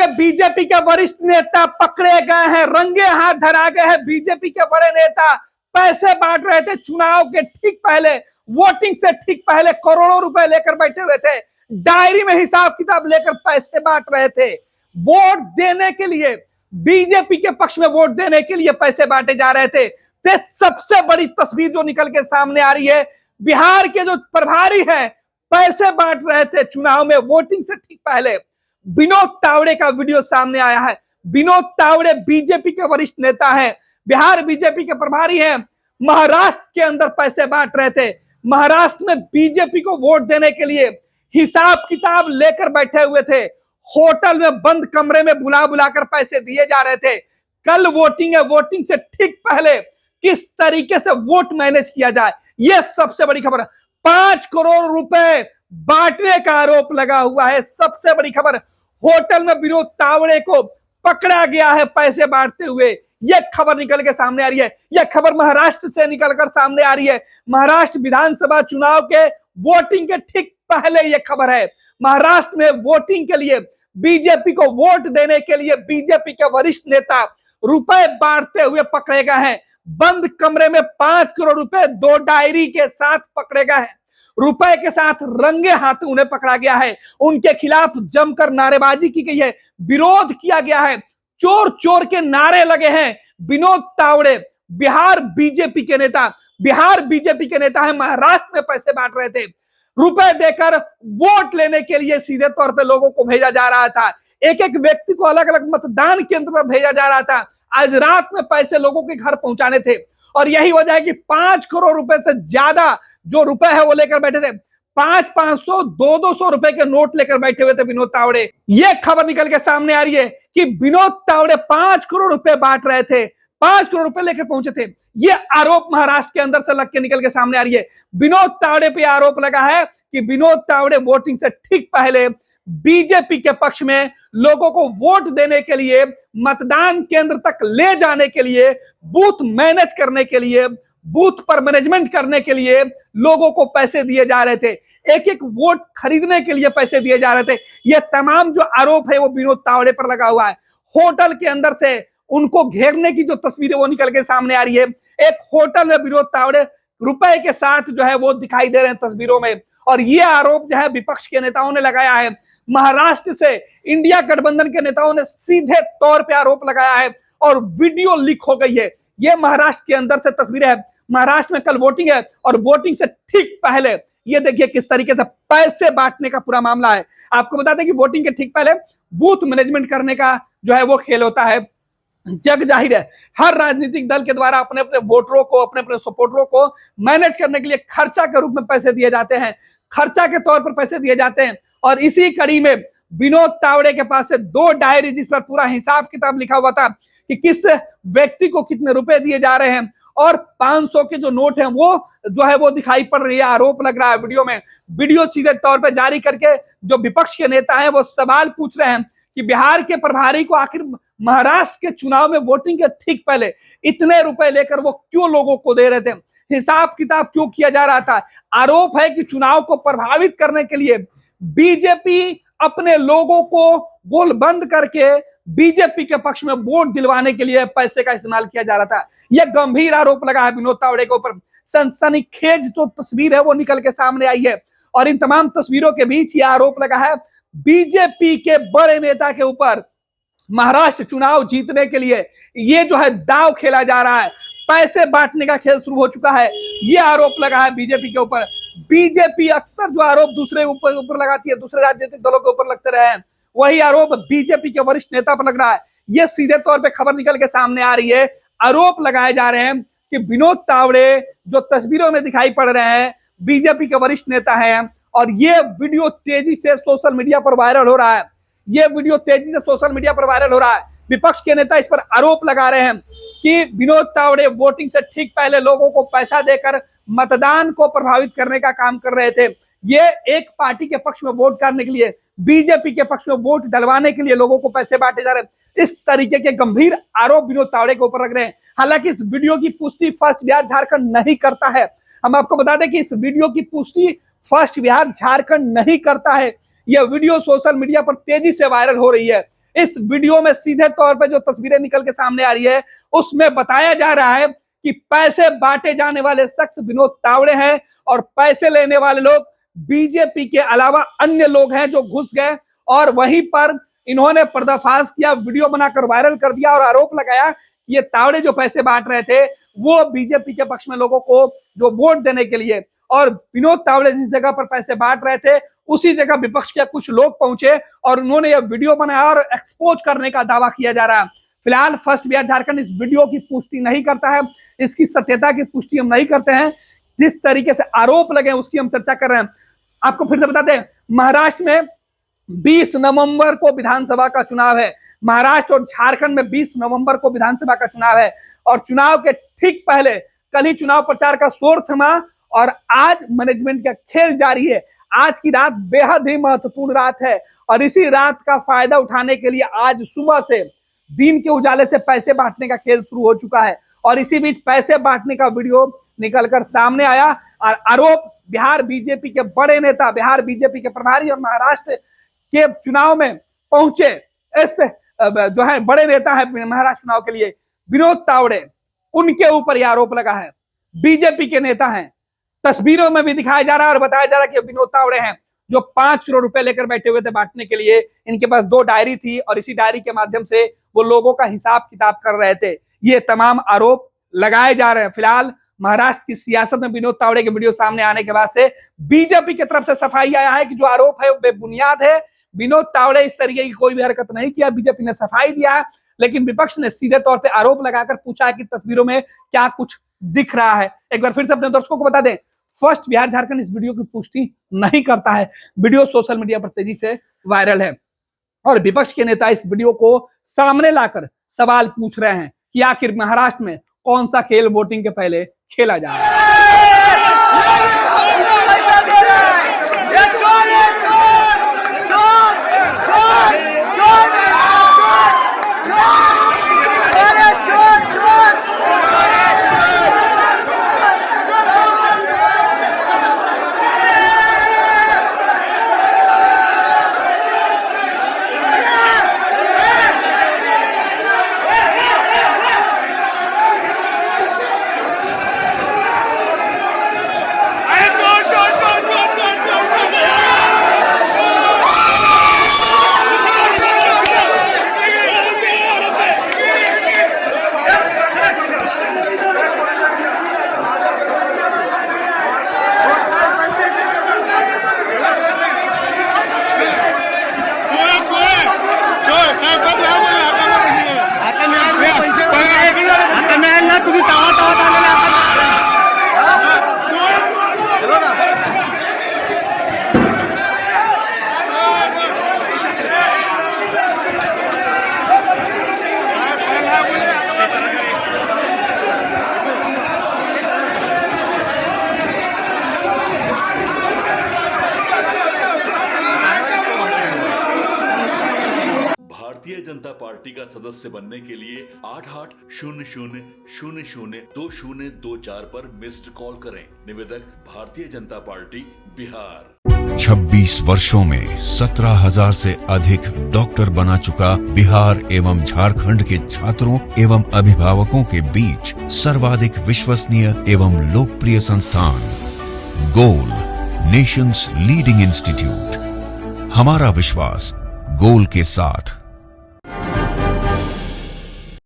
हुए बीजेपी के वरिष्ठ नेता पकड़े गए हैं, रंगे हाथ धरा गए हैं। बीजेपी के बड़े नेता पैसे बांट रहे थे चुनाव के ठीक पहले, वोटिंग से ठीक पहले करोड़ों रुपए लेकर बैठे हुए थे, डायरी में हिसाब किताब लेकर पैसे बांट रहे थे। वोट देने के लिए, बीजेपी के पक्ष में वोट देने के लिए पैसे बांटे जा रहे थे। से सबसे बड़ी तस्वीर जो निकल के सामने आ रही है, बिहार के जो प्रभारी हैं पैसे बांट रहे थे चुनाव में वोटिंग से ठीक पहले। विनोद तावड़े का वीडियो सामने आया है। विनोद तावड़े बीजेपी के वरिष्ठ नेता हैं, बिहार बीजेपी के प्रभारी हैं, महाराष्ट्र के अंदर पैसे बांट रहे थे। महाराष्ट्र में बीजेपी को वोट देने के लिए हिसाब किताब लेकर बैठे हुए थे, होटल में बंद कमरे में बुला बुलाकर पैसे दिए जा रहे थे। कल वोटिंग है, वोटिंग से ठीक पहले किस तरीके से वोट मैनेज किया जाए, यह सबसे बड़ी खबर है। 5 करोड़ रुपए बांटने का आरोप लगा हुआ है, सबसे बड़ी खबर। होटल में विनोद तावड़े को पकड़ा गया है पैसे बांटते हुए, यह खबर निकल के सामने आ रही है। यह खबर महाराष्ट्र से निकलकर सामने आ रही है। महाराष्ट्र विधानसभा चुनाव के वोटिंग के ठीक पहले यह खबर है। महाराष्ट्र में वोटिंग के लिए, बीजेपी को वोट देने के लिए बीजेपी के वरिष्ठ नेता रुपए बांटते हुए पकड़े गए हैं। बंद कमरे में 5 करोड़ रुपए 2 डायरी के साथ पकड़े गए हैं। रुपए के साथ रंगे हाथ उन्हें पकड़ा गया है। उनके खिलाफ जमकर नारेबाजी की गई है, विरोध किया गया है, चोर चोर के नारे लगे हैं। विनोद तावड़े बिहार बीजेपी के नेता, बिहार बीजेपी के नेता है, महाराष्ट्र में पैसे बांट रहे थे। रुपए देकर वोट लेने के लिए सीधे तौर पे लोगों को भेजा जा रहा था। एक एक व्यक्ति को अलग अलग मतदान केंद्र पर भेजा जा रहा था। आज रात में पैसे लोगों के घर पहुंचाने थे और यही वजह है कि 5 करोड़ रुपए से ज्यादा जो रुपए है वो लेकर बैठे थे। 500-500, 200 रुपए के नोट लेकर बैठे हुए थे विनोद तावड़े। ये खबर निकल के सामने आ रही है कि विनोद तावड़े 5 करोड़ रुपए बांट रहे थे, 5 करोड़ रुपए लेकर पहुंचे थे। ये आरोप महाराष्ट्र के अंदर से लग के निकल के सामने आ रही है। विनोद तावड़े पे आरोप लगा है कि विनोद तावड़े वोटिंग से ठीक पहले बीजेपी के पक्ष में लोगों को वोट देने के लिए, मतदान केंद्र तक ले जाने के लिए, बूथ मैनेज करने के लिए, बूथ पर मैनेजमेंट करने के लिए लोगों को पैसे दिए जा रहे थे। एक एक वोट खरीदने के लिए पैसे दिए जा रहे थे। यह तमाम जो आरोप है वो विनोद तावड़े पर लगा हुआ है। होटल के अंदर से उनको घेरने की जो तस्वीरें वो निकल के सामने आ रही है। एक होटल में विनोद तावड़े रुपए के साथ जो है वो दिखाई दे रहे हैं तस्वीरों में। और ये आरोप जो है विपक्ष के नेताओं ने लगाया है। महाराष्ट्र से इंडिया गठबंधन के नेताओं ने सीधे तौर पे आरोप लगाया है और वीडियो लीक हो गई है। ये महाराष्ट्र के अंदर से तस्वीरें हैं। महाराष्ट्र में कल वोटिंग है और वोटिंग से ठीक पहले ये देखिए किस तरीके से पैसे बांटने का पूरा मामला है। आपको बता दें कि वोटिंग के ठीक पहले बूथ मैनेजमेंट करने का जो है वो खेल होता है। जग जाहिर है हर राजनीतिक दल के द्वारा अपने अपने वोटरों को, अपने अपने सपोर्टरों को मैनेज करने के लिए खर्चा के रूप में पैसे दिए जाते हैं, खर्चा के तौर पर पैसे दिए जाते हैं। और इसी कड़ी में विनोद तावड़े के पास से 2 डायरी जिस पर पूरा हिसाब किताब लिखा हुआ था कि किस व्यक्ति को कितने रुपए दिए जा रहे हैं, और 500 के जो नोट हैं वो जो है वो दिखाई पड़ रही है। आरोप लग रहा है वीडियो में। वीडियो सीधे तौर पर जारी करके जो विपक्ष के नेता हैं वो सवाल पूछ रहे हैं कि बिहार के प्रभारी को आखिर महाराष्ट्र के चुनाव में वोटिंग के ठीक पहले इतने रुपए लेकर वो क्यों लोगों को दे रहे थे, हिसाब किताब क्यों किया जा रहा था। आरोप है कि चुनाव को प्रभावित करने के लिए बीजेपी अपने लोगों को गोलबंद करके बीजेपी के पक्ष में वोट दिलवाने के लिए पैसे का इस्तेमाल किया जा रहा था। यह गंभीर आरोप लगा है विनोद तावड़े के ऊपर। सनसनीखेज जो तस्वीर है वो निकल के सामने आई है और इन तमाम तस्वीरों के बीच यह आरोप लगा है बीजेपी के बड़े नेता के ऊपर। महाराष्ट्र चुनाव जीतने के लिए ये जो है दांव खेला जा रहा है, पैसे बांटने का खेल शुरू हो चुका है। यह आरोप लगा है बीजेपी के ऊपर। बीजेपी अक्सर जो आरोप दूसरे ऊपर लगाती है, दूसरे राजनीतिक दलों के ऊपर लगते रहे हैं, वही आरोप बीजेपी के वरिष्ठ नेता पर लग रहा है। यह सीधे तौर पे खबर निकल के सामने आ रही है। आरोप लगाए जा रहे हैं कि विनोद तावड़े जो तस्वीरों में दिखाई पड़ रहे हैं बीजेपी के वरिष्ठ नेता हैं और ये वीडियो तेजी से सोशल मीडिया पर वायरल हो रहा है। ये वीडियो तेजी से सोशल मीडिया पर वायरल हो रहा है। विपक्ष के नेता इस पर आरोप लगा रहे हैं कि विनोद तावड़े वोटिंग से ठीक पहले लोगों को पैसा देकर मतदान को प्रभावित करने का काम कर रहे थे। ये एक पार्टी के पक्ष में वोट करने के लिए, बीजेपी के पक्ष में वोट डलवाने के लिए लोगों को पैसे बांटे जा रहे हैं। इस तरीके के गंभीर आरोप विनोद तावड़े के ऊपर लग रहे हैं। हालांकि इस वीडियो की पुष्टि फर्स्ट बिहार झारखंड नहीं करता है। हम आपको बता दें कि इस वीडियो की पुष्टि फर्स्ट बिहार झारखंड नहीं करता है। यह वीडियो सोशल मीडिया पर तेजी से वायरल हो रही है। इस वीडियो में सीधे तौर पे जो तस्वीरें निकल के सामने आ रही है उसमें बताया जा रहा है कि पैसे बांटे जाने वाले शख्स विनोद तावड़े हैं और पैसे लेने वाले लोग बीजेपी के अलावा अन्य लोग हैं जो घुस गए और वहीं पर इन्होंने पर्दाफाश किया, वीडियो बनाकर वायरल कर दिया और आरोप लगाया ये तावड़े जो पैसे बांट रहे थे वो बीजेपी के पक्ष में लोगों को जो वोट देने के लिए, और विनोद तावड़े जिस जगह पर पैसे बांट रहे थे उसी जगह विपक्ष के कुछ लोग पहुंचे और उन्होंने यह वीडियो बनाया और एक्सपोज करने का दावा किया जा रहा है। फिलहाल फर्स्ट बिहार झारखंड इस वीडियो की पुष्टि नहीं करता है, इसकी सत्यता की पुष्टि हम नहीं करते हैं। जिस तरीके से आरोप लगे उसकी हम चर्चा कर रहे हैं। आपको फिर से बता दें, महाराष्ट्र में 20 नवंबर को विधानसभा का चुनाव है। महाराष्ट्र और झारखंड में 20 नवंबर को विधानसभा का चुनाव है और चुनाव के ठीक पहले कल ही चुनाव प्रचार का शोर थमा और आज मैनेजमेंट का खेल जारी है। आज की रात बेहद ही महत्वपूर्ण रात है और इसी रात का फायदा उठाने के लिए आज सुबह से दिन के उजाले से पैसे बांटने का खेल शुरू हो चुका है और इसी बीच पैसे बांटने का वीडियो निकलकर सामने आया और आरोप बिहार बीजेपी के बड़े नेता, बिहार बीजेपी के प्रभारी और महाराष्ट्र के चुनाव में पहुंचे इस जो है बड़े नेता है महाराष्ट्र चुनाव के लिए विनोद तावड़े, उनके ऊपर यह आरोप लगा है। बीजेपी के नेता हैं, तस्वीरों में भी दिखाया जा रहा है और बताया जा रहा है कि विनोद तावड़े हैं जो 5 करोड़ रुपए लेकर बैठे हुए थे बांटने के लिए। इनके पास 2 डायरी थी और इसी डायरी के माध्यम से वो लोगों का हिसाब किताब कर रहे थे। ये तमाम आरोप लगाए जा रहे हैं। फिलहाल महाराष्ट्र की सियासत में विनोद तावड़े के वीडियो सामने आने के बाद से बीजेपी की तरफ से सफाई आया है कि जो आरोप है वो बेबुनियाद है। विनोद तावड़े इस तरीके की कोई भी हरकत नहीं किया, बीजेपी ने सफाई दिया है, लेकिन विपक्ष ने सीधे तौर पे आरोप लगाकर पूछा है कि तस्वीरों में क्या कुछ दिख रहा है। एक बार फिर से अपने दर्शकों को बता दें, फर्स्ट बिहार झारखंड इस वीडियो की पुष्टि नहीं करता है। वीडियो सोशल मीडिया पर तेजी से वायरल है और विपक्ष के नेता इस वीडियो को सामने लाकर सवाल पूछ रहे हैं कि आखिर महाराष्ट्र में कौन सा खेल वोटिंग के पहले खेला जा रहा है। भारतीय जनता पार्टी का सदस्य बनने के लिए 8800002024 पर मिस्ड कॉल करें। निवेदक भारतीय जनता पार्टी बिहार। 26 वर्षों में 17,000 से अधिक डॉक्टर बना चुका बिहार एवं झारखंड के छात्रों एवं अभिभावकों के बीच सर्वाधिक विश्वसनीय एवं लोकप्रिय संस्थान गोल, नेशंस लीडिंग इंस्टीट्यूट। हमारा विश्वास गोल के साथ।